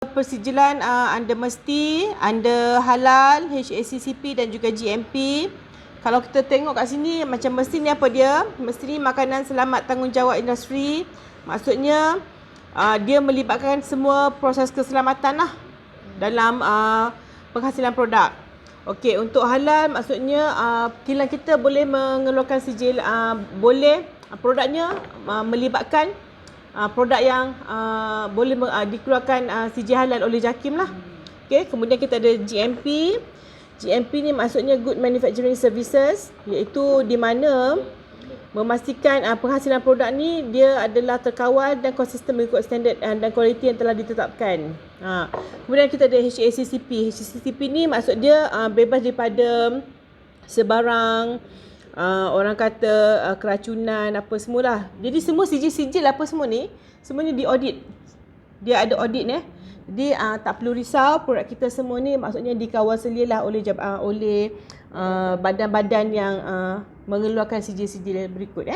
persijilan anda mesti, anda halal, HACCP dan juga GMP. Kalau kita tengok kat sini macam mesti ni apa dia? Mesti ni makanan selamat tanggungjawab industri. Maksudnya dia melibatkan semua proses keselamatan lah dalam penghasilan produk. Okey, untuk halal maksudnya kilang kita boleh mengeluarkan sijil, boleh produknya melibatkan produk yang boleh dikeluarkan sijil halal oleh JAKIM lah. Okey, kemudian kita ada GMP. GMP ni maksudnya Good Manufacturing Services, iaitu di mana memastikan penghasilan produk ni dia adalah terkawal dan konsisten mengikut standard dan kualiti yang telah ditetapkan. Kemudian kita ada HACCP. HACCP ni maksud dia bebas daripada sebarang orang kata keracunan apa semualah. Jadi semua sijil-sijil apa semua ni semuanya diaudit. Dia ada audit ni. Jadi tak perlu risau, produk kita semua ni maksudnya dikawal selilah oleh badan-badan yang mengeluarkan sijil-sijil berikut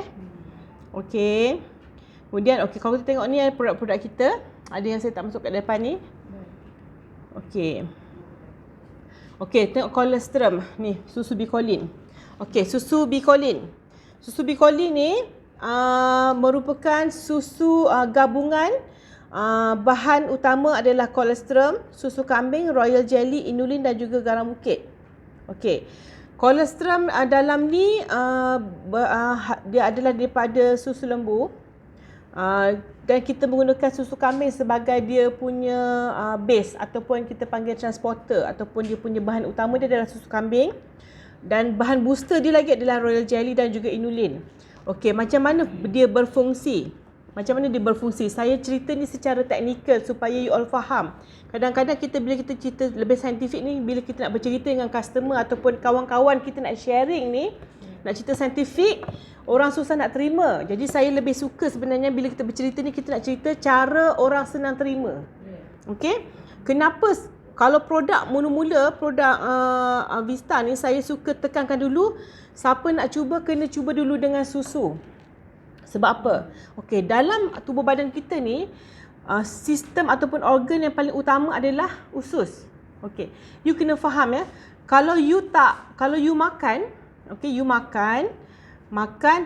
Okey. Kemudian kalau kita tengok ni produk-produk kita, ada yang saya tak masuk kat depan ni. Okey. Tengok colostrum ni, susu Bicolin. Okey, susu Bicolin. Susu Bicolin ni merupakan susu gabungan. Bahan utama adalah colostrum, susu kambing, royal jelly, inulin dan juga garam bukit. Okey. Colostrum dalam ni dia adalah daripada susu lembu. Dan kita menggunakan susu kambing sebagai dia punya base ataupun kita panggil transporter, ataupun dia punya bahan utama dia adalah susu kambing. Dan bahan booster dia lagi adalah royal jelly dan juga inulin. Okey, macam mana dia berfungsi? Saya cerita ni secara teknikal supaya you all faham. Kadang-kadang bila kita cerita lebih saintifik ni, bila kita nak bercerita dengan customer ataupun kawan-kawan kita nak sharing ni, nak cerita saintifik, orang susah nak terima. Jadi saya lebih suka sebenarnya bila kita bercerita ni, kita nak cerita cara orang senang terima. Okey? Kenapa kalau produk mula-mula, produk Vista ni, saya suka tekankan dulu, siapa nak cuba, kena cuba dulu dengan susu. Sebab apa? Okey, dalam tubuh badan kita ni, sistem ataupun organ yang paling utama adalah usus. Okey, you kena faham Kalau you makan, okey, you makan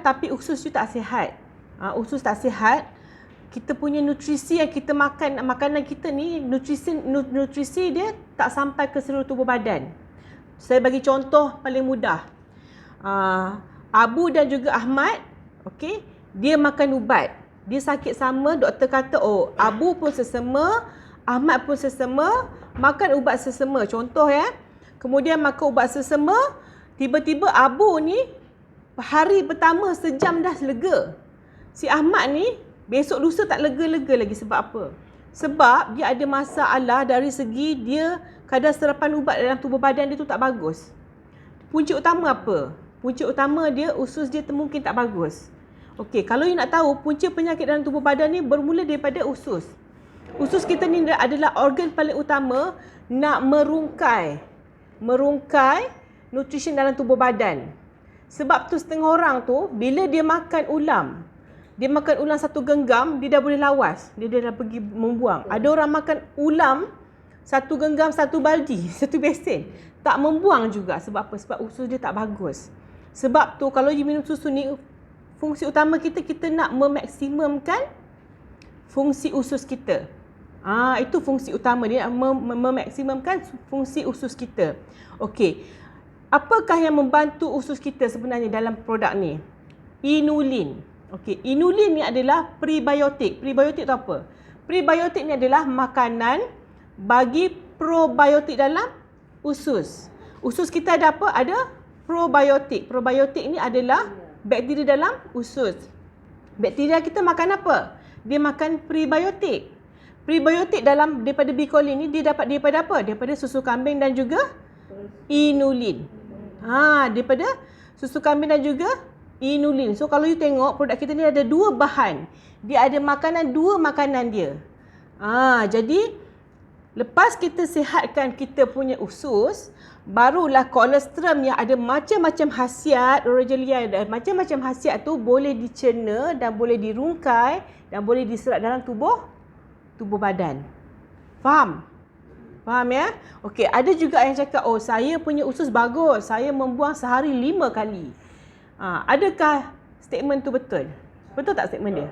tapi usus you tak sihat. Usus tak sihat, kita punya nutrisi yang kita makan, makanan kita ni, nutrisi dia tak sampai ke seluruh tubuh badan. Saya bagi contoh paling mudah. Abu dan juga Ahmad, okey, dia makan ubat. Dia sakit sama, doktor kata, Abu pun sesama, Ahmad pun sesama, makan ubat sesama. Contoh Kemudian makan ubat sesama, tiba-tiba Abu ni hari pertama sejam dah lega. Si Ahmad ni besok lusa tak lega-lega lagi. Sebab apa? Sebab dia ada masalah dari segi dia kadar serapan ubat dalam tubuh badan dia tu tak bagus. Punca utama apa? Punca utama dia usus dia mungkin tak bagus. Okey, kalau you nak tahu punca penyakit dalam tubuh badan ni bermula daripada usus. Usus kita ni adalah organ paling utama nak merungkai nutrition dalam tubuh badan. Sebab tu setengah orang tu bila dia makan ulam satu genggam, dia dah boleh lawas. Dia dah pergi membuang. Ada orang makan ulam satu genggam, satu baldi, satu besen, tak membuang juga. Sebab apa? Sebab usus dia tak bagus. Sebab tu kalau you minum susu ni, fungsi utama kita nak memaksimumkan fungsi usus kita. Itu fungsi utama dia, memaksimumkan fungsi usus kita. Okey. Apakah yang membantu usus kita sebenarnya dalam produk ni? Inulin. Okey, inulin ni adalah prebiotik. Prebiotik tu apa? Prebiotik ni adalah makanan bagi probiotik dalam usus. Usus kita ada apa? Ada probiotik. Probiotik ni adalah bakteria dalam usus. Bakteria kita makan apa? Dia makan prebiotik. Prebiotik daripada Bicolin ni dia dapat daripada apa? Daripada susu kambing dan juga inulin. Daripada susu kambing dan juga inulin. So kalau you tengok produk kita ni ada dua bahan. Dia ada dua makanan dia. Jadi lepas kita sihatkan kita punya usus, barulah colostrum yang ada macam-macam khasiat, Rogelia ada macam-macam khasiat tu boleh dicerna dan boleh dirungkai dan boleh diserap dalam tubuh badan. Faham? Faham ya? Okey, ada juga yang cakap, oh saya punya usus bagus, saya membuang sehari 5 kali. Adakah statement tu betul? Betul tak statement dia?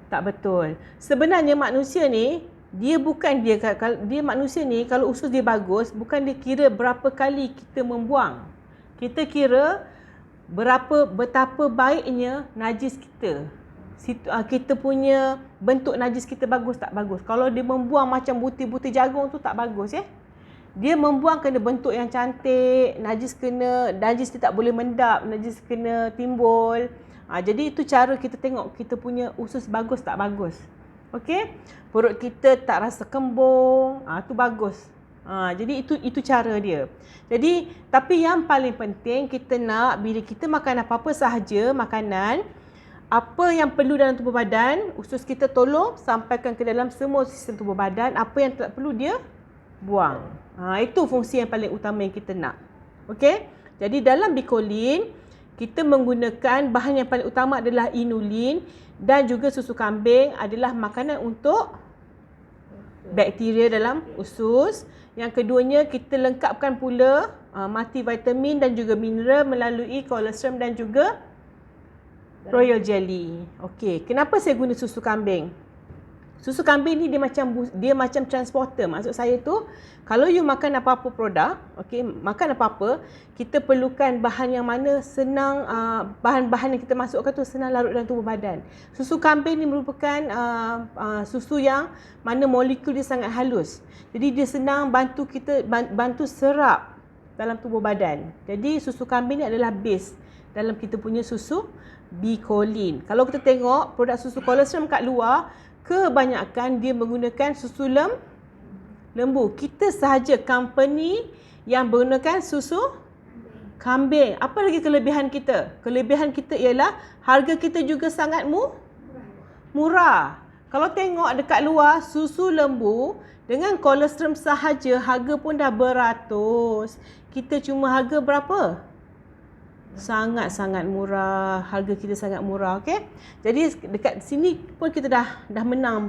Tak betul. Sebenarnya manusia ni, dia manusia ni kalau usus dia bagus, bukan dia kira berapa kali kita membuang. Kita kira betapa baiknya najis kita. Kita punya bentuk najis kita bagus tak bagus. Kalau dia membuang macam butir-butir jagung tu tak bagus ya. Dia membuang kena bentuk yang cantik, najis dia tak boleh mendap, najis kena timbul. Jadi itu cara kita tengok kita punya usus bagus tak bagus. Okey? Perut kita tak rasa kembung, tu bagus. Jadi itu cara dia. Jadi tapi yang paling penting kita nak bila kita makan apa-apa sahaja makanan, apa yang perlu dalam tubuh badan, usus kita tolong sampaikan ke dalam semua sistem tubuh badan. Apa yang tak perlu dia buang. Itu fungsi yang paling utama yang kita nak. Okey? Jadi dalam Bicolin, kita menggunakan bahan yang paling utama adalah inulin dan juga susu kambing adalah makanan untuk bakteria dalam usus. Yang keduanya, kita lengkapkan pula multivitamin dan juga mineral melalui colostrum dan juga royal jelly. Okey, kenapa saya guna susu kambing? Susu kambing ni dia macam transporter. Maksud saya tu, kalau you makan apa-apa produk, okey, makan apa-apa, kita perlukan bahan yang mana senang, bahan-bahan yang kita masukkan tu senang larut dalam tubuh badan. Susu kambing ni merupakan susu yang mana molekul dia sangat halus. Jadi dia senang bantu serap dalam tubuh badan. Jadi susu kambing ni adalah base dalam kita punya susu Bicolin. Kalau kita tengok produk susu colostrum kat luar, kebanyakan dia menggunakan susu lembu. Kita sahaja company yang menggunakan susu kambing. Apa lagi kelebihan kita? Kelebihan kita ialah harga kita juga sangat murah. Kalau tengok dekat luar susu lembu dengan colostrum sahaja harga pun dah beratus. Kita cuma harga berapa? Sangat-sangat murah. Harga kita sangat murah, okey. Jadi dekat sini pun kita dah menang.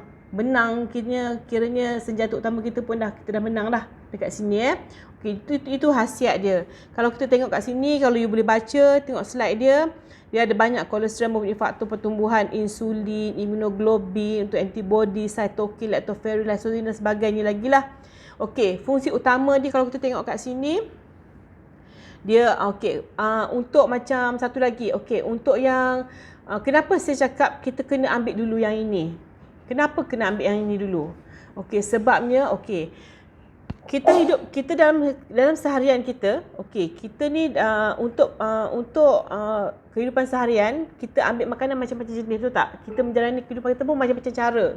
Kiranya senjata utama kita pun kita dah menang dah dekat sini Okey, itu khasiat dia. Kalau kita tengok kat sini, kalau you boleh baca, tengok slide dia ada banyak colostrum mempunyai faktor pertumbuhan, insulin, immunoglobulin untuk antibody, cytokine, lactoferrin, lysozyme dan sebagainya lagi lah. Okey, fungsi utama dia kalau kita tengok kat sini, dia untuk macam satu lagi, untuk yang kenapa saya cakap kita kena ambil dulu yang ini? Kenapa kena ambil yang ini dulu? Sebabnya kita dalam seharian kita, kita ni untuk kehidupan seharian kita ambil makanan macam-macam jenis, tu tak? Kita menjalani kehidupan kita pun macam-macam cara.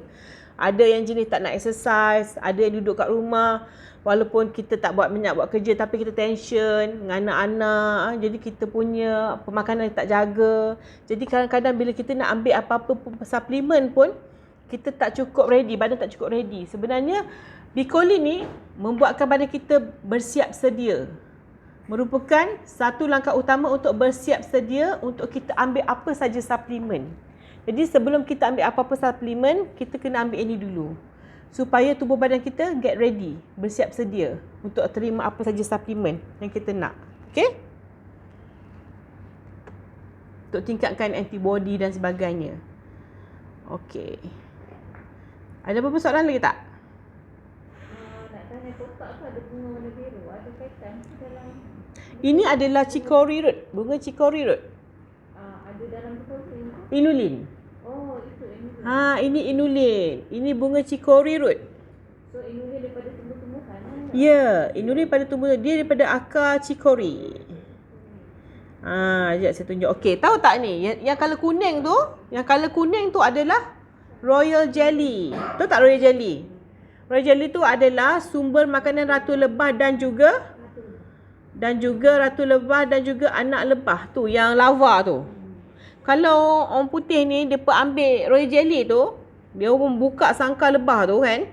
Ada yang jenis tak nak exercise, ada yang duduk kat rumah walaupun kita tak buat kerja tapi kita tension dengan anak-anak, jadi kita punya pemakanan tak jaga. Jadi kadang-kadang bila kita nak ambil apa-apa suplemen pun kita tak cukup ready, badan tak cukup ready. Sebenarnya Bicolin ni membuatkan badan kita bersiap sedia. Merupakan satu langkah utama untuk bersiap sedia untuk kita ambil apa saja suplemen. Jadi sebelum kita ambil apa-apa suplemen, kita kena ambil ini dulu. Supaya tubuh badan kita get ready, bersiap sedia untuk terima apa saja suplemen yang kita nak. Okey? Untuk tingkatkan antibody dan sebagainya. Okey. Ada apa-apa soalan lagi tak? Nak tanya kotak tu ada bunga warna biru, ada kaitan dalam? Ini adalah chicory root, bunga chicory root. Ada dalam betul tu? Inulin. Oh, itu inulin. Ini inulin. Ini bunga chicory root. So inulin daripada tumbuh-tumbuhan? Ya, inulin pada tumbuhan. Dia daripada akar chicory. Sekejap saya tunjuk. Okey, tahu tak ni? Yang color kuning tu, adalah royal jelly. Tahu tak royal jelly? Royal jelly tu adalah sumber makanan ratu lebah dan juga ratu lebah dan juga anak lebah tu, yang larva tu. Kalau orang putih ni, dia ambil royal jelly tu, dia orang buka sangkar lebah tu kan,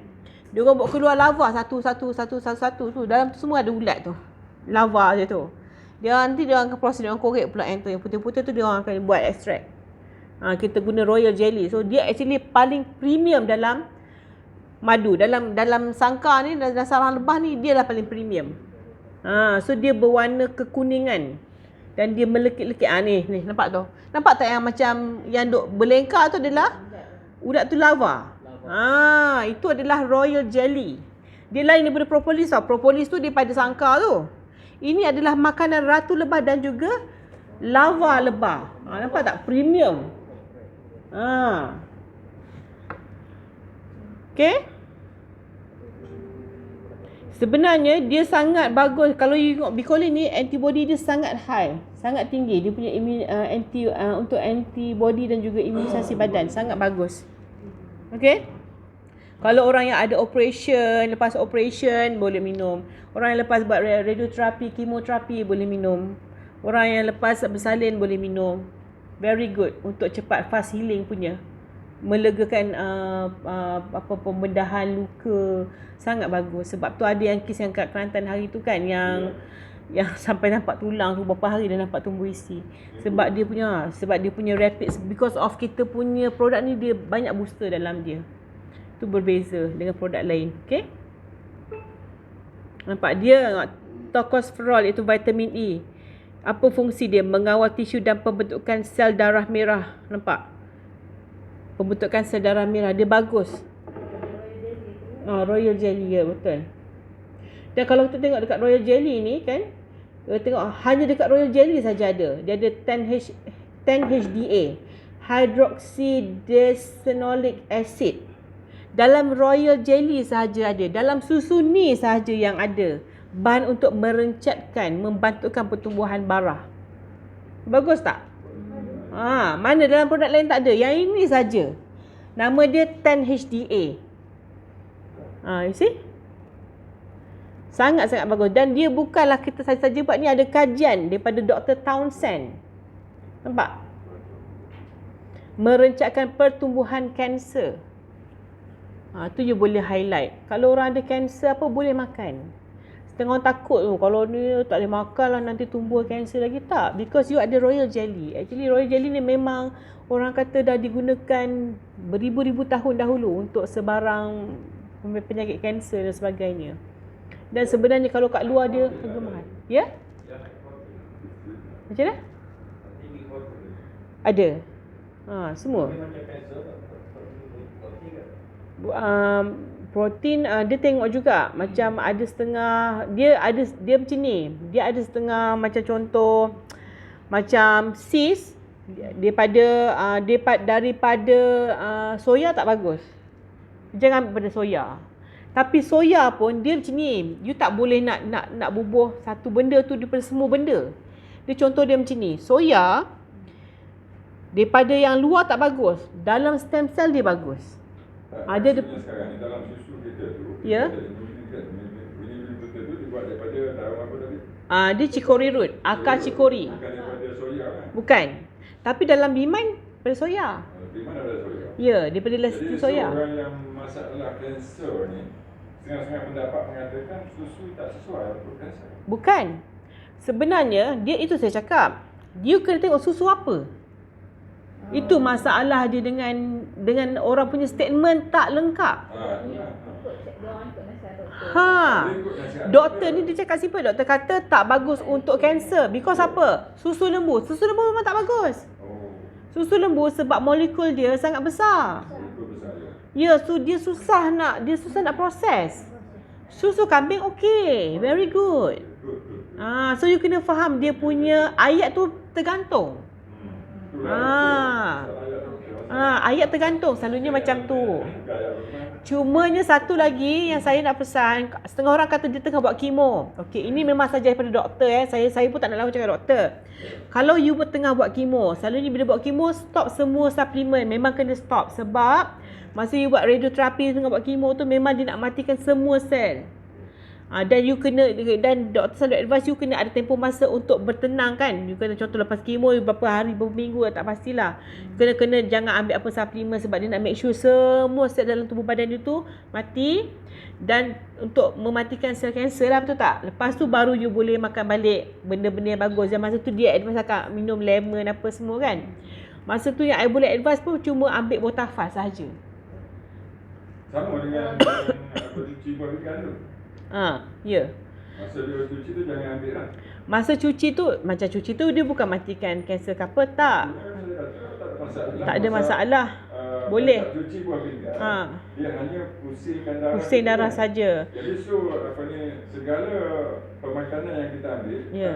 dia orang buat keluar larva satu tu. Dalam tu semua ada ulat tu, larva je tu. Nanti dia orang akan proses, dia orang korek pula yang tu, yang putih-putih tu dia orang akan buat ekstrak. Kita guna royal jelly. So dia actually paling premium dalam madu. Dalam sangkar ni, dalam sarang lebah ni, dia lah paling premium. So dia berwarna kekuningan. Dan dia melekit-lekit. Ni nampak tu. Nampak tak yang macam yang duk berlengkar tu adalah urat tu lava. Itu adalah royal jelly. Dia lain daripada propolis tau. Propolis tu daripada sangkar tu. Ini adalah makanan ratu lebah dan juga lava lebah. Nampak tak? Premium. Okay. Sebenarnya dia sangat bagus. Kalau you tengok Bicolin ni, antibody dia sangat high, sangat tinggi. Dia punya untuk antibody dan juga imunisasi badan sangat bagus. Okay. Kalau orang yang ada operation, lepas operation boleh minum. Orang yang lepas buat radioterapi, kemoterapi boleh minum. Orang yang lepas bersalin boleh minum. Very good untuk cepat fast healing punya. Melegakan pembedahan luka, sangat bagus. Sebab tu ada yang kes yang kat Kelantan hari tu kan, yang sampai nampak tulang tu berapa hari dah nampak tumbuh isi. Sebab dia punya rapid, because of kita punya produk ni dia banyak booster dalam dia. Tu berbeza dengan produk lain. Okay. Nampak dia tocopherol, iaitu vitamin E. Apa fungsi dia? Mengawal tisu dan pembentukan sel darah merah. Nampak? Pembentukan sel darah merah. Dia bagus. Royal jelly, ya, betul. Dan kalau kita tengok dekat royal jelly ni kan, kita tengok hanya dekat royal jelly saja ada. Dia ada 10-HDA, hydroxydesenolic acid. Dalam royal jelly sahaja ada. Dalam susu ni sahaja yang ada bahan untuk merencatkan, membantukan pertumbuhan barah. Bagus tak? Mana dalam produk lain tak ada. Yang ini saja. Nama dia 10-HDA. You see? Sangat-sangat bagus. Dan dia bukanlah kita saja-saja buat ni, ada kajian daripada Dr. Townsend. Nampak? Merencatkan pertumbuhan kanser. Tu you boleh highlight. Kalau orang ada kanser apa, boleh makan. Setengah orang takut tu, kalau ni tak boleh makan lah, nanti tumbuh kanser lagi. Tak, because you ada royal jelly. Actually royal jelly ni memang orang kata dah digunakan beribu-ribu tahun dahulu untuk sebarang penyakit kanser dan sebagainya. Dan sebenarnya kalau kat luar dia harga mahal. Ya? Macam mana? Ada. Semua. Protein dia tengok juga macam ada setengah dia macam ni. Dia ada setengah macam contoh macam sis daripada soya tak bagus. Jangan ambil pada soya. Tapi soya pun dia macam ni. You tak boleh nak bubuh satu benda tu daripada semua benda. Dia contoh dia macam ni. Soya daripada yang luar tak bagus. Dalam stem cell dia bagus. Ada sekarang ni dalam susu kita tu. Ya. Betul-betul tu dibuat daripada daun apa tadi? Dia chicory root, akar chicory. Bukan daripada soya kan? Bukan. Tapi dalam biman daripada soya. Biman daripada soya. Ya, daripada lecithin soya. Jadi orang yang masalah kanser ni, setengah-setengah pendapat mengatakan susu tak sesuai untuk kanser. Bukan. Sebenarnya dia itu saya cakap. Dia kena tengok susu apa. Itu masalah dia dengan orang punya statement tak lengkap. Doktor ni dia cakap simple. Doktor kata tak bagus untuk kanser. Because apa? Susu lembu. Susu lembu memang tak bagus. Susu lembu sebab molekul dia sangat besar. Ya, so dia susah nak proses. Susu kambing okey, very good. So you kena faham dia punya ayat tu tergantung. Ayat tergantung, selalunya macam tu. Cumanya satu lagi yang saya nak pesan, setengah orang kata dia tengah buat kemo. Okey, ini memang saja daripada doktor Saya pun tak nak lawan cakap doktor. Kalau you tengah buat kemo, selalunya bila buat kemo stop semua suplemen, memang kena stop sebab masa you buat radioterapi tengah buat kemo tu memang dia nak matikan semua sel. Dan doktor selalu advise you kena ada tempoh masa untuk bertenang kan. You kena contoh lepas kemo berapa hari, berapa minggu tak pastilah. Kena jangan ambil apa suplemen sebab dia nak make sure semua sel dalam tubuh badan you tu mati. Dan untuk mematikan sel kanser lah, betul tak? Lepas tu baru you boleh makan balik benda-benda yang bagus. Dan masa tu dia advise akan minum lemon apa semua kan. Masa tu yang I boleh advise pun cuma ambil botafas sahaja. Sama dengan apa cuci buah pinggan tu. Ya. Masa dia cuci tu jangan ambil lah. Masa cuci tu, macam cuci tu dia bukan matikan kanser ke apa, tak. Tak ada masalah. Boleh. Tak cuci buah pinggan. Ha. Dia hanya pusingkan darah. Pusing darah saja. Jadi so apa ni, segala pemakanan yang kita ambil Ya.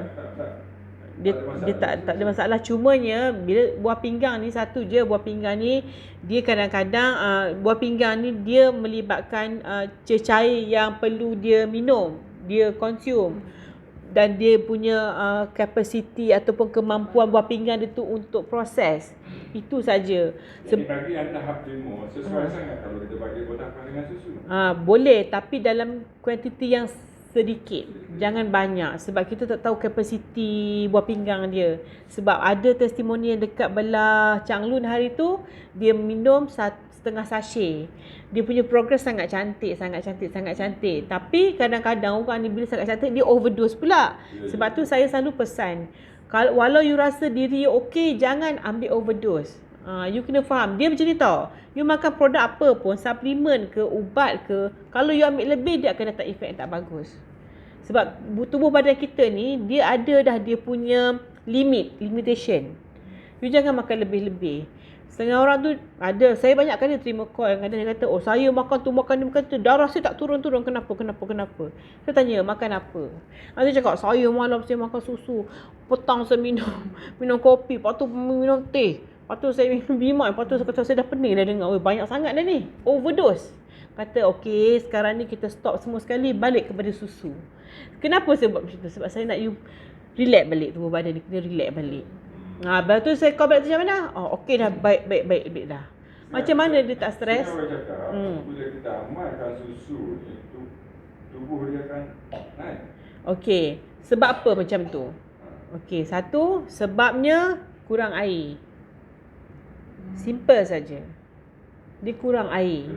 tak Dia tak ada masalah. Cumanya bila buah pinggang ni satu je, buah pinggang ni dia kadang-kadang buah pinggang ni dia melibatkan cecair yang perlu dia minum, dia consume, dan dia punya capacity ataupun kemampuan buah pinggang dia tu untuk proses. Itu saja. Jadi bagi yang tahap timur sesuai sangat kalau kita bagi botak dengan susu. Boleh, tapi dalam kuantiti yang sedikit, jangan banyak, sebab kita tak tahu kapasiti buah pinggang dia. Sebab ada testimoni yang dekat belah Changlun hari tu, dia minum setengah sachet. Dia punya progress sangat cantik. Tapi kadang-kadang orang ni bila sangat cantik, dia overdose pula. Sebab tu saya selalu pesan, kalau walau you rasa diri you okey, jangan ambil overdose. You kena faham. Dia macam ni tau. You makan produk apa pun, suplemen ke, ubat ke, kalau you ambil lebih, dia akan datang efek yang tak bagus. Sebab tubuh badan kita ni, dia ada dah dia punya limitation. You jangan makan lebih-lebih. Setengah orang tu ada, saya banyak kali terima call, kadang dia kata, oh saya makan tu, darah saya tak turun-turun, kenapa? Saya tanya, makan apa? Dia cakap, saya malam saya makan susu, petang saya minum kopi, lepas tu minum teh, lepas tu saya minum Bimai, lepas tu saya dah pening dah dengar, banyak sangat dah ni, overdose. Kata, okey, sekarang ni kita stop semua sekali, balik kepada susu. Kenapa saya buat macam tu? Sebab saya nak you relax balik, tubuh badan ni kena relax balik. Lepas tu saya call balik tu macam mana? Okey dah, baik dah. Macam mana dia tak stres? Saya cakap, bila kita amalkan susu ni, tubuh dia akan naik. Okey, sebab apa macam tu? Okey, satu, sebabnya kurang air. Simple saja. Dia kurang air.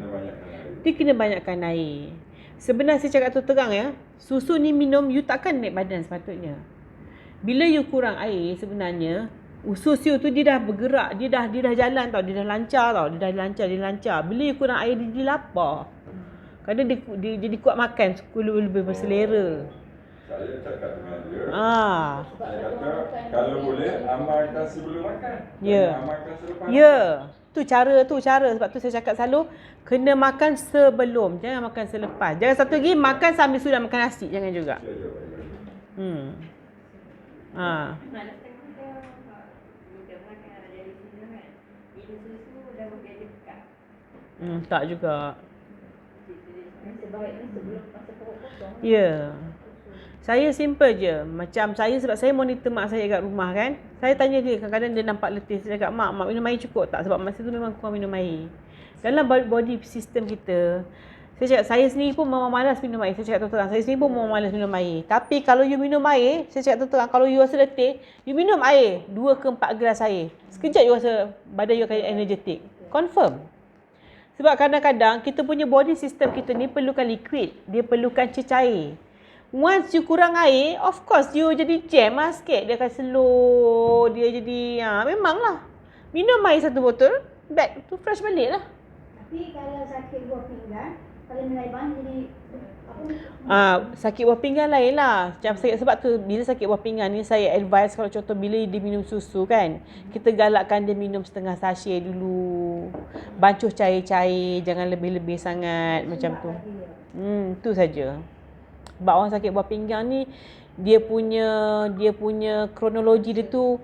Dia kena banyakkan air. Sebenarnya saya cakap tu terang ya, susu ni minum you takkan naik badan sepatutnya. Bila you kurang air sebenarnya, usus you tu dia dah bergerak, dia dah jalan tau, dia dah lancar. Bila you kurang air, dia lapar. Kadang dia jadi kuat makan, lebih berselera. Saya cakap dengan dia. Saya kata kalau boleh amalkan sebelum makan. Ya. Amalkan selepas. Ya. Tu cara. Sebab tu saya cakap selalu kena makan sebelum, jangan makan selepas. Jangan satu lagi makan sambil sudah makan nasi, jangan juga. Mana tengah kita makan ada di sini kan. Ini susu dah berjaya dekat. Tak juga. Sebaiknya sebelum masa perut kosong. Ya. Saya simple je. Macam saya, sebab saya monitor mak saya kat rumah kan. Saya tanya dia, kadang-kadang dia nampak letih. Saya cakap, mak minum air cukup tak? Sebab masa tu memang kurang minum air. Dalam body system kita, saya cakap, saya sendiri pun memang malas minum air. Saya cakap terang, saya sendiri pun memang malas minum air. Tapi kalau you minum air, saya cakap terang, kalau you rasa letih, you minum air 2 ke 4 gelas air. Sekejap you rasa badan you akan energetic. Confirm. Sebab kadang-kadang kita punya body system kita ni perlukan liquid. Dia perlukan cecair. Once you kurang air, of course you jadi jam lah sikit. Dia akan slow, dia jadi, memanglah. Minum air 1 botol, back to fresh balik lah. Tapi kalau sakit buah pinggan, kalau minum air banyak jadi sakit buah pinggan lain lah. Sebab tu bila sakit buah pinggan ni, saya advise kalau contoh bila dia minum susu kan, kita galakkan dia minum setengah sachet dulu. Bancuh cair-cair, jangan lebih-lebih sangat macam tu. Tu saja. Sebab orang sakit buah pinggang ni, dia punya kronologi dia tu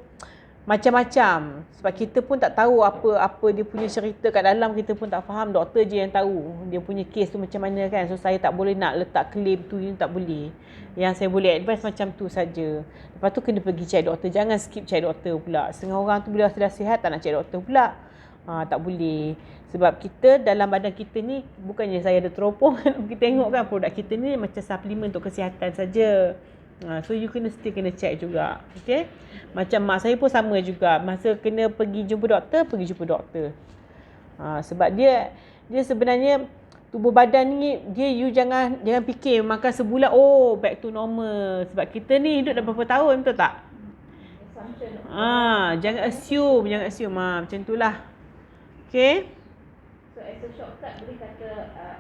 macam-macam. Sebab kita pun tak tahu apa dia punya cerita kat dalam, kita pun tak faham, doktor je yang tahu dia punya kes tu macam mana kan. So saya tak boleh nak letak claim tu, ini tak boleh. Yang saya boleh advise macam tu saja. Lepas tu kena pergi cek doktor, jangan skip cek doktor pula. Setengah orang tu bila dah sihat tak nak cek doktor pula. Tak boleh. Sebab kita dalam badan kita ni, bukannya saya ada teropong kita tengok kan produk kita ni macam suplemen untuk kesihatan saja. So you still kena check juga. Okay. Macam mak saya pun sama juga. Masa kena pergi jumpa doktor. Sebab dia sebenarnya tubuh badan ni, you jangan fikir makan sebulan back to normal. Sebab kita ni hidup dah berapa tahun, betul tak? Jangan assume. Macam itulah. Okay. So as a shortcut boleh kata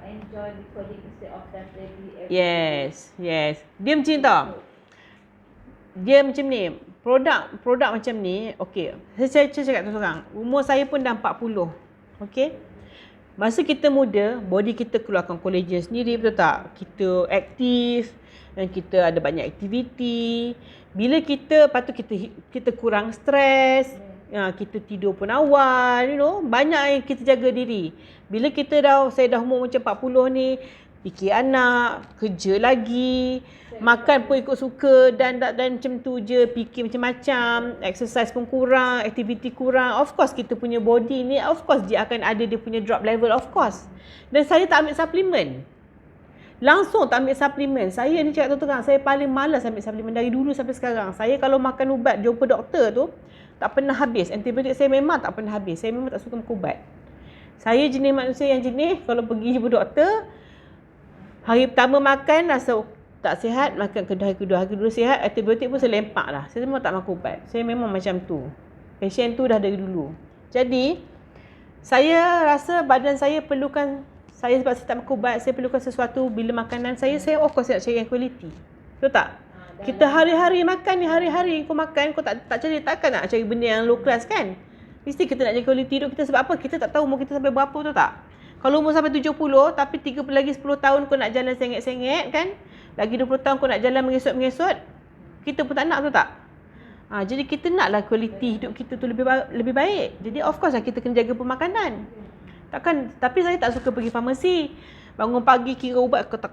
enjoy recording instead of definitely every Yes. Dia macam ni tau. Dia macam ni. Produk macam ni, okey. Saya cakap terus terang. Umur saya pun dah 40. Okey. Masa kita muda, body kita keluarkan collagen sendiri, betul tak? Kita aktif dan kita ada banyak aktiviti. Bila kita, lepas tu kita kurang stres. Kita tidur pun awal, banyak yang kita jaga diri. Bila saya dah umur macam 40 ni, fikir anak, kerja lagi, makan pun ikut suka dan macam tu je, fikir macam-macam, exercise pun kurang, aktiviti kurang. Of course kita punya body ni, of course dia akan ada dia punya drop level, of course. Dan saya tak ambil suplemen. Langsung tak ambil suplemen. Saya ni cakap terang, saya paling malas ambil suplemen dari dulu sampai sekarang. Saya kalau makan ubat, jumpa doktor tu, tak pernah habis. Antibiotik saya memang tak pernah habis. Saya memang tak suka makan ubat. Saya jenis manusia yang kalau pergi jumpa doktor, hari pertama makan rasa tak sihat, makan hari kedua sihat, antibiotik pun saya lempak lah. Saya memang tak makan ubat. Saya memang macam tu. Passion tu dah dari dulu. Jadi, saya rasa badan saya perlukan, sebab saya tak makan ubat, saya perlukan sesuatu bila makanan saya of course nak cari yang quality. Betul tak? Kita hari-hari makan ni, hari-hari kau makan, kau tak cari, takkan nak cari benda yang low class kan? Mesti kita nak jaga quality hidup kita. Sebab apa? Kita tak tahu umur kita sampai berapa, betul tak? Kalau umur sampai 70, tapi lagi 10 tahun kau nak jalan sengit-sengit kan? Lagi 20 tahun kau nak jalan mengesot-mengesot, kita pun tak nak, betul tak? Jadi kita naklah quality hidup kita tu lebih baik. Jadi of course lah kita kena jaga pemakanan. Takkan, tapi saya tak suka pergi farmasi. Bangun pagi kira ubat ketak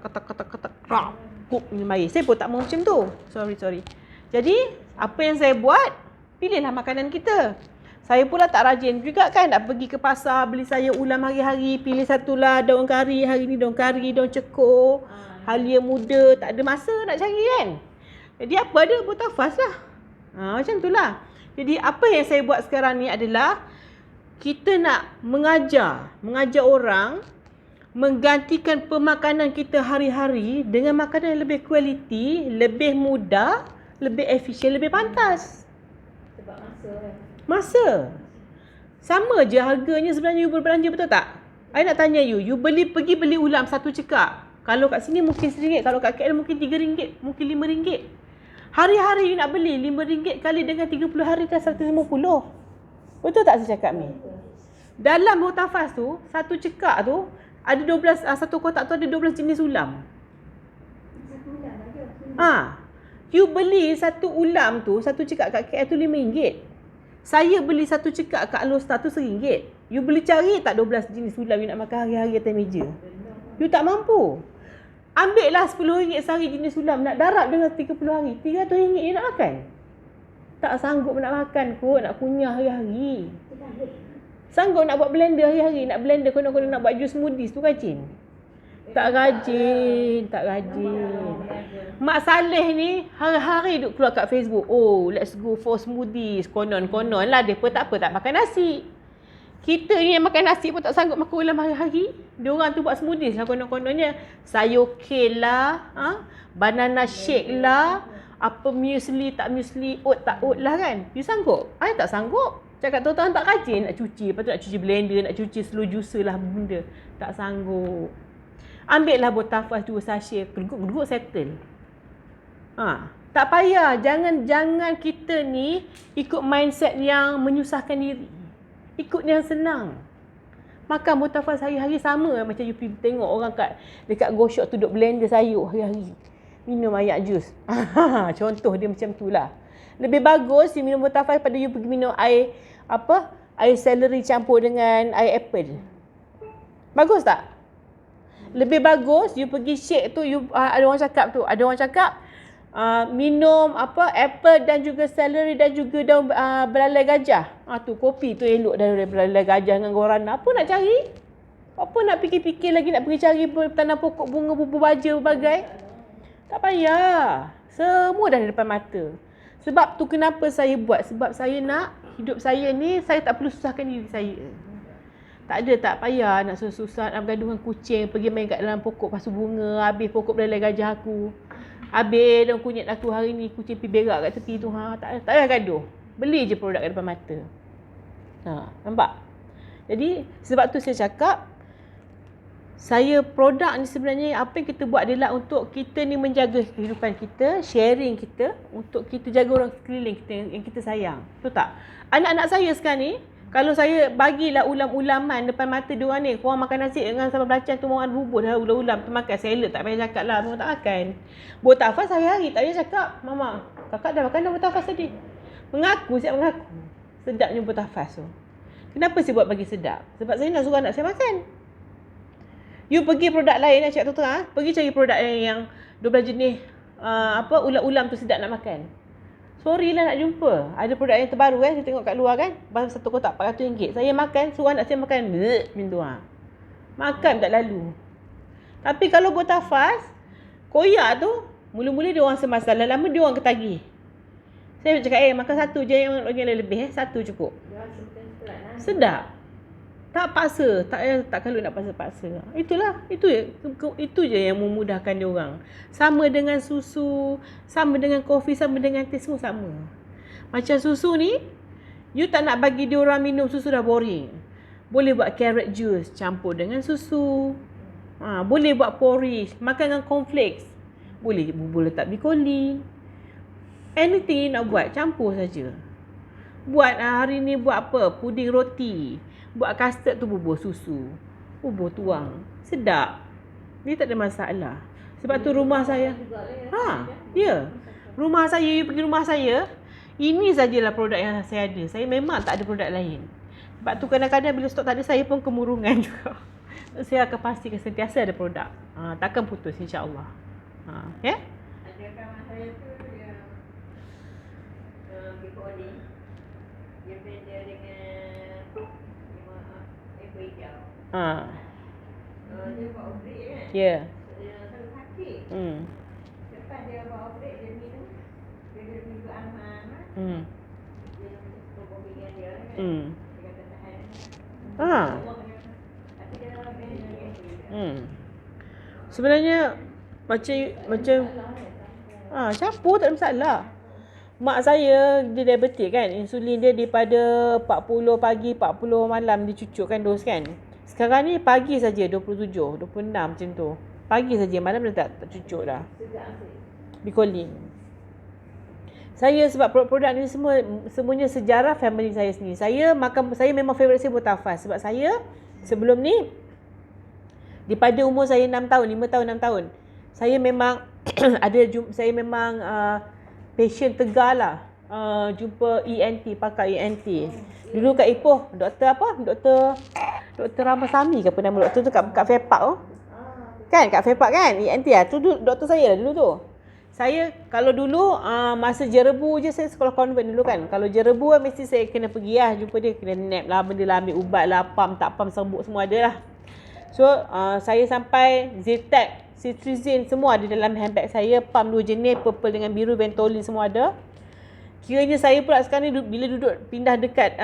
minum air. Saya pun tak mau macam tu. Sorry. Jadi, apa yang saya buat, pilihlah makanan kita. Saya pula tak rajin juga kan nak pergi ke pasar beli sayur ulam hari-hari, pilih satulah daun kari, hari ni daun kari, daun cekor, halia muda, tak ada masa nak cari kan. Jadi apa ada botafas lah. Macam itulah. Jadi apa yang saya buat sekarang ni adalah kita nak mengajar orang menggantikan pemakanan kita hari-hari dengan makanan yang lebih kualiti, lebih mudah, lebih efisien, lebih pantas. Sebab masa kan. Masa. Sama je harganya sebenarnya you berbelanja, betul tak? I nak tanya you pergi beli ulam satu cekak. Kalau kat sini mungkin RM1, kalau kat KL mungkin RM3, mungkin RM5. Hari-hari you nak beli RM5 kali dengan 30 hari kan RM150. Betul tak saya cakap ni? Dalam botafas tu, satu cekak tu, ada 12, satu kotak tu ada 12 jenis ulam. You beli satu ulam tu, satu cekak kat KL tu RM5. Saya beli satu cekak kat Alostar tu RM1. You boleh cari tak 12 jenis ulam you nak makan hari-hari atas meja? You tak mampu. Ambil lah RM10 sehari jenis ulam. Nak darab dengan 30 hari. RM300 you nak makan? Tak sanggup nak makan kot. Nak kunyah hari-hari. Sanggup nak buat blender hari-hari. Nak blender konon-konon nak buat jus smoothies tu rajin? Tak rajin. Mak Saleh ni hari-hari duk keluar kat Facebook. Oh, let's go for smoothies. Konon-konon lah. Mereka tak makan nasi. Kita ni yang makan nasi pun tak sanggup makan ulam hari-hari. Diorang tu buat smoothies lah konon-kononnya. Sayur kale lah. Banana shake lah. Apa muesli tak muesli. Oat tak oat lah kan. You sanggup? I tak sanggup. Cakap tuan-tuan tak rajin nak cuci. Lepas tu nak cuci blender, nak cuci slow juicer lah benda. Tak sanggup. Ambil lah botafas 2 sachet. Geruk-geruk settle. Tak payah. Jangan kita ni ikut mindset yang menyusahkan diri. Ikut yang senang. Makan botafas hari-hari sama macam you tengok orang dekat go shop tu duk blender sayur hari-hari. Minum air jus. Contoh dia macam tu lah. Lebih bagus you minum botafas pada you pergi minum air celery campur dengan air apple. Bagus tak? Lebih bagus you pergi shake tu, ada orang cakap minum apple dan juga celery dan juga daun belalai gajah. Tu kopi tu elok dari belalai gajah dengan guarana. Apa nak cari? Apa nak fikir-fikir lagi nak pergi cari tanam pokok bunga bubu baja berbagai? Tak payah. Semua dah di depan mata. Sebab tu kenapa saya buat? Sebab saya nak hidup saya ni saya tak perlu susahkan diri saya. Tak payah nak susah nak bergaduh dengan kucing, pergi main kat dalam pokok pasu bunga, habis pokok belalai gajah aku. Habis daun kunyit aku hari ni kucing pergi berak kat tepi tu. Tak payah gaduh. Beli je produk kat depan mata. Nampak? Jadi sebab tu saya cakap produk ni sebenarnya apa yang kita buat adalah untuk kita ni menjaga kehidupan kita, sharing kita, untuk kita jaga orang sekeliling kita yang kita sayang. Betul tak? Anak-anak saya sekarang ni, kalau saya bagilah ulam-ulaman depan mata diorang ni, korang makan nasi dengan sambal belacan tu, orang bubur dah ulam-ulam tu makan, salad tak payah cakap lah, memang tak makan. Botafas saya hari tak payah cakap, mama, kakak dah makan dah botafas tadi. Mengaku, siap mengaku. Sedapnya botafas tu. Kenapa saya buat bagi sedap? Sebab saya nak suruh anak saya makan. You pergi produk lain, nak cakap terang, pergi cari produk yang 12 jenis ulam-ulam tu sedap nak makan. Sorry lah nak jumpa. Ada produk yang terbaru kan, saya tengok kat luar kan, bahan satu kotak RM400. Saya makan, suruh anak saya makan, macam tu ha. Makan tak lalu. Tapi kalau botafas, koyak tu, mula-mula dia orang semasalah, lama dia orang ketagih. Saya cakap, makan satu je, yang lebih, satu cukup. Sedap. Tak paksa, tak kalau nak paksa-paksa. Itulah, itu je yang memudahkan dia orang. Sama dengan susu, sama dengan kopi, sama dengan teh, semua sama. Macam susu ni, you tak nak bagi dia orang minum susu dah boring. Boleh buat carrot juice campur dengan susu. Boleh buat porridge, makan dengan cornflakes. Boleh bubur letak bicolin. Anything you nak buat, campur saja. Buat hari ni buat apa? Puding roti. Buat custard tu bubur susu. Bubur tuang. Sedap. Dia tak ada masalah. Sebab tu rumah saya. Ya. Rumah saya, you pergi rumah saya, ini sajalah produk yang saya ada. Saya memang tak ada produk lain. Sebab tu kadang-kadang bila stok tak ada, saya pun kemurungan juga. Saya akan pastikan sentiasa ada produk. Takkan putus, insya-Allah. Ya? Ada kawan saya tu yang bicolin. Dia benda dengan apple hijau. Dia buat operate kan? Ya. Dia selalu sakit. Lepas dia buat operate, dia minum. Dia minum aman. Dia tubuh dengan dia kan? Dia kata tahan. Tapi dia Sebenarnya macam campur tak ada masalah. Mak saya dia diabetik kan, insulin dia daripada 40 pagi 40 malam dia cucukkan dos kan. Sekarang ni pagi saja 27, 26 macam tu. Pagi saja, malam dia tak cucuk dah. Bicolin. Saya sebab produk ni semuanya sejarah family saya sendiri. Saya memang favourite saya botafas sebab saya sebelum ni daripada umur saya 6 tahun, 5 tahun, 6 tahun. Saya memang saya memang patient tegar lah. Jumpa ENT, pakar ENT. Dulu kat Ipoh, Doktor Ramasami ke apa nama doktor tu kat Fepak tu. Kan kat Fepak kan, ENT lah. Tu doktor saya lah dulu tu. Saya kalau dulu masa jerebu je, saya sekolah konvent dulu kan. Kalau jerebu mesti saya kena pergi lah, jumpa dia, kena nap lah, benda lah, ambil ubat lah, pam tak pam, serbuk semua ada lah. So saya sampai Zetag, Cetirizine semua ada dalam handbag saya. Pam 2 jenis, purple dengan biru, Ventolin semua ada. Kiranya saya pula sekarang ni bila duduk pindah dekat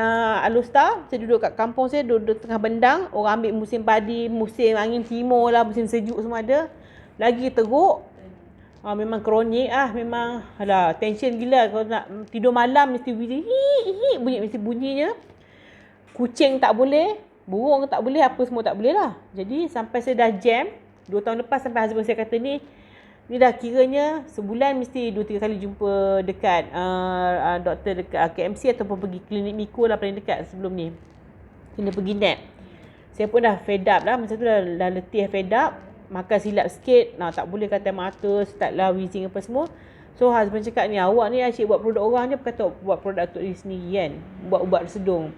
Alostar, saya duduk kat kampung saya, duduk tengah bendang. Orang ambil musim padi, musim angin timur lah, musim sejuk semua ada. Lagi teruk. Memang kronik memang tension gila. Kalau nak tidur malam mesti bunyi mesti bunyinya. Kucing tak boleh, burung tak boleh, apa semua tak boleh lah. Jadi sampai saya dah jam 2 tahun lepas, sampai husband saya kata ni dah kiranya sebulan mesti 2-3 kali jumpa dekat doktor dekat KMC ataupun pergi klinik Miko lah paling dekat sebelum ni. Kena pergi nap. Saya pun dah fed up lah, masa tu dah letih, fed up. Makan silap sikit, tak boleh kata mata, start lah wheezing apa semua. So husband cakap ni, awak ni asyik buat produk orang ni, kata buat produk untuk diri sendiri kan. Buat ubat resedung.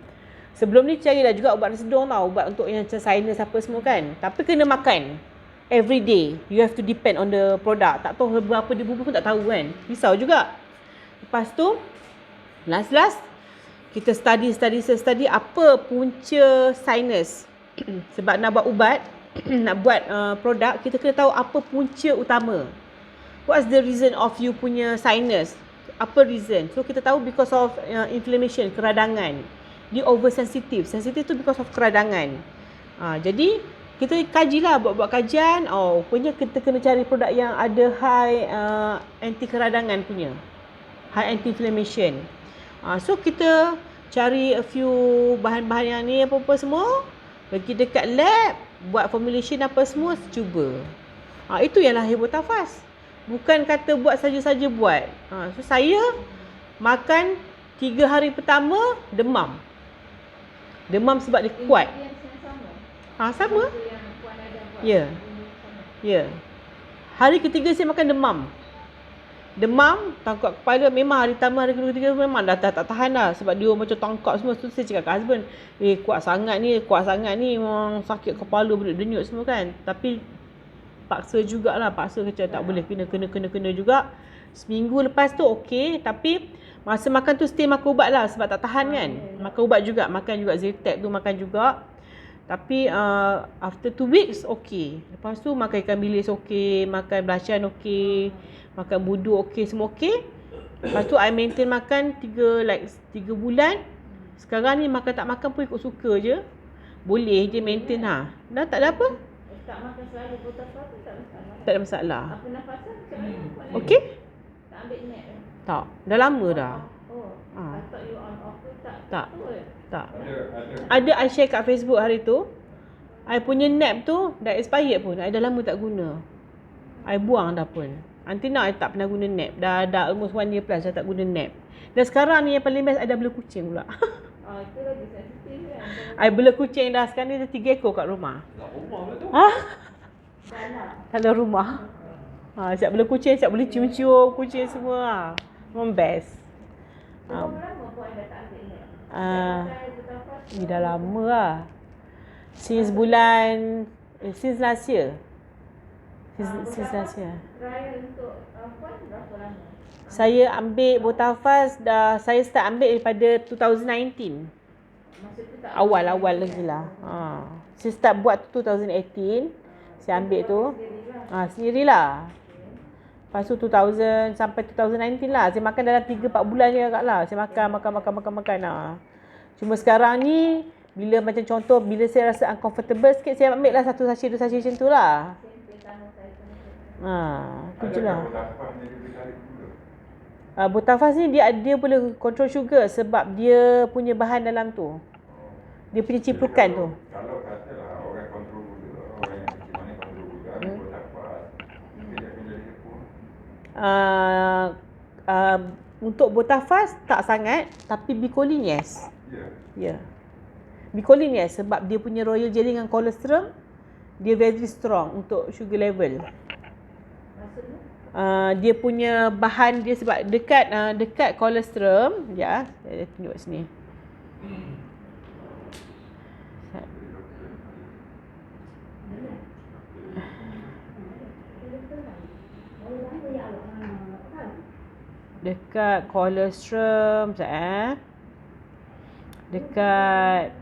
Sebelum ni carilah juga ubat resedung tau, ubat untuk yang macam sinus apa semua kan. Tapi kena makan. Every day, you have to depend on the product. Tak tahu berapa dia bubur pun tak tahu kan. Risau juga. Lepas tu, last kita study apa punca sinus. Sebab nak buat ubat, nak buat produk, kita kena tahu apa punca utama. What's the reason of you punya sinus? Apa reason? So kita tahu because of inflammation, keradangan. Dia oversensitive. Sensitive tu because of keradangan. Jadi kita kajilah, buat kajian. Rupanya kita kena cari produk yang ada high anti keradangan punya, high anti inflammation. So kita cari a few bahan-bahan yang ni apa-apa semua, pergi dekat lab, buat formulation apa semua, cuba. Itu yang lahir Botafast. Bukan kata buat saja-saja buat. So saya makan 3 hari pertama demam. Demam sebab dia kuat. Sama. Itu yang Puan ada buat. Ya. Ya. Hari ketiga saya makan demam. Demam, tangkap kepala, memang hari pertama, hari kedua, ketiga memang dah tak tahan dah. Sebab dia macam tangkap semua. Tu saya cakap ke husband, kuat sangat ni, memang sakit kepala, berdenyut semua kan. Tapi paksa jugalah, paksa kata tak boleh, kena juga. Seminggu lepas tu okey, tapi masa makan tu stay makan ubat lah sebab tak tahan kan. Makan ubat juga, makan juga Zyrtec tu makan juga. Tapi after 2 weeks okey. Lepas tu makan ikan bilis okey, makan belacan okey, makan budu okey, semua okey. Lepas tu I maintain makan 3 bulan. Sekarang ni makan tak makan pun ikut suka je. Boleh je maintain Dah tak ada apa. Tak makan selalu Botafast tu tak masalah. Tak ada masalah. Apa nafasan macam mana? Okey? Tak ambil nap. Tak. Dah lama dah. Oh. I thought you on off tu tak. Tak. Betul. Tak. Ada. Ada I share kat Facebook hari tu. I punya nap tu dah expired pun. I dah lama tak guna. I buang dah pun. Until now I tak pernah guna nap. Dah almost 1 year plus I tak guna nap. Dan sekarang ni yang paling best I dah bela kucing pula. Itu lagi sensitif kan. I bela kucing dah. Sekarang ni ada 3 ekor kat rumah. Tak rumah pula tu. Dalam rumah. Siap bela kucing, siap boleh cium-cium kucing semua. Memang best. Berapa lama Puan dah tak ambil nap? Saya Botafast. Dah lama lah. Since last year. Since last year. Trial untuk Puan berapa lama? Saya ambil Botafast saya start ambil daripada 2019. Masa tu tak Awal-awal lagi lah. Saya start buat 2018. Saya ambil tu. Sendirilah. Lepas tu 2000 sampai 2019 lah. Saya makan dalam 3-4 bulan je agak lah. Saya makan lah. Cuma sekarang ni, bila macam contoh, bila saya rasa uncomfortable sikit, saya ambil lah 1 sachet, 2 sachet macam tu lah. Tu je lah. Botafast ni dia boleh control sugar sebab dia punya bahan dalam tu. Dia punya ciprukan tu. Kalau katalah orang kontrol gula, orang yang kecil mana kontrol gula, Botafast, dia akan jadi apa? Untuk Botafast tak sangat, tapi Bicolin yes. Ya. Ya. Bicolin yes sebab dia punya royal jelly dengan cholesterol dia very strong untuk sugar level. Maksudnya? Dia punya bahan dia sebab dekat cholesterol, saya tunjuk sini. Dekat cholesterol, dekat